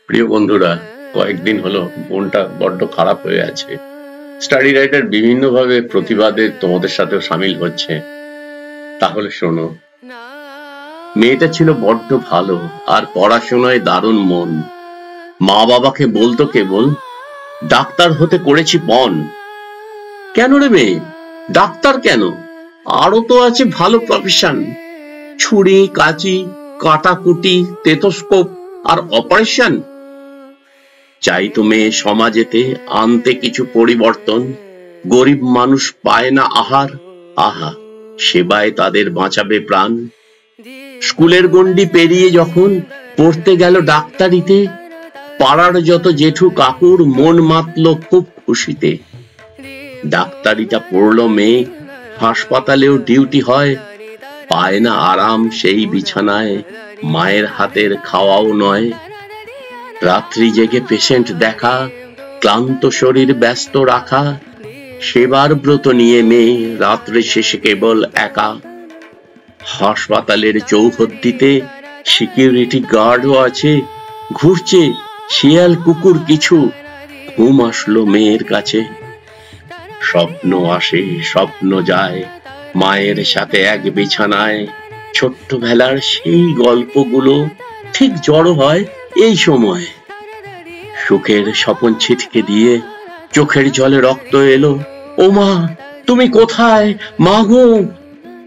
প্রিয় বন্ধুরা, কয়েকদিন হলো মনটা বড্ড খারাপ হয়ে আছে। স্টাডি রাইটার বিভিন্ন ভাবে প্রতিবাদে তোমাদের সাথেও সামিল হচ্ছে। তাহলে শোনো। মেয়েটা ছিল বড্ড ভালো আর পড়াশোনায় দারুণ মন। মা বাবাকে বলতো কেবল, ডাক্তার হতে করেছি পণ। কেন রে মেয়ে, ডাক্তার কেন? আরো তো আছে ভালো প্রফেশন। ছুরি, কাঁচি, কাটাকুটি, টেথোস্কোপ আর অপারেশন। চাইতো মেয়ে সমাজেতে আনতে কিছু পরিবর্তন। গরিব মানুষ পায় না আহার, আহা সেবায় তাদের বাঁচাবে প্রাণ। স্কুলের গণ্ডি পেরিয়ে যখন পড়তে গেল ডাক্তারিতে, পাড়ার যত জেঠু কাকুর মন মাতল খুব খুশিতে। ডাক্তারিটা পড়লো মেয়ে, হাসপাতালেও ডিউটি হয়। পায় না আরাম সেই বিছানায়, মায়ের হাতের খাওয়াও নয়। রাত্রি জেগে পেশেন্ট দেখা, ক্লান্ত শরীর ব্যস্ত রাখা। সেবার ব্রত নিয়ে মেয়ে রাত্রে শেষে কেবল একা। হাসপাতালের চৌহদ্দিতে সিকিউরিটি গার্ডও আছে, ঘুরছে শিয়াল কুকুর কিছু। ঘুম আসলো মেয়ের কাছে। স্বপ্ন আসে স্বপ্ন যায়, মায়ের সাথে এক বিছানায়। ছোট্টবেলার সেই গল্পগুলো ঠিক জড়ো হয় এই সময়। সুখের স্বপন ছিটকে দিয়ে চোখের জলে রক্ত এলো। ও মা, তুমি কোথায়? মা গো,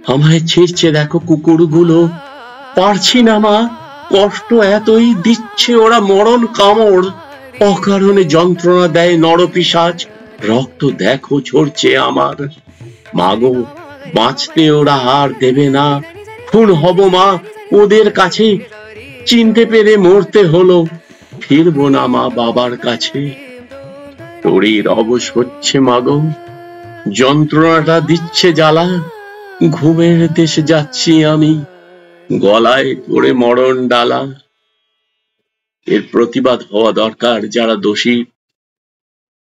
আমায় ছিঁড়ছে দেখো কুকুরগুলো। পারছি না মা, কষ্ট এতই, দিচ্ছে ওরা মরণ কামড়। অকারণে যন্ত্রণা দেয় নরপিশাচ, রক্ত দেখো ঝরছে আমার। মা গো, বাঁচতে ওরা আর দেবে না। খুন হব মা ওদের কাছে, চিনতে পেরে মরতে হলো। ফিরবো না মা বাবার কাছে। শরীর অবশ হচ্ছে মা গো, যন্ত্রণাটা দিচ্ছে জ্বালা। ঘুমের দেশে যাচ্ছি আমি, গলায় পড়ে মরণ ডালা। এর প্রতিবাদ হওয়া দরকার। যারা দোষী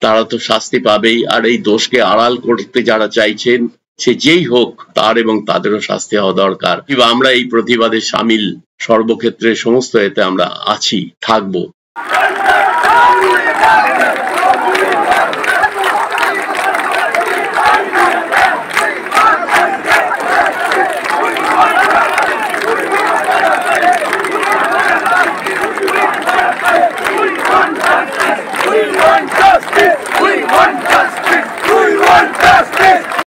তারা তো শাস্তি পাবেই, আর এই দোষকে আড়াল করতে যারা চাইছেন, সে যেই হোক, তার এবং তাদেরও শাস্তি হওয়া দরকার। আমরা এই প্রতিবাদে সামিল, সর্বক্ষেত্রে সমস্ত এতে আমরা আছি, থাকবো।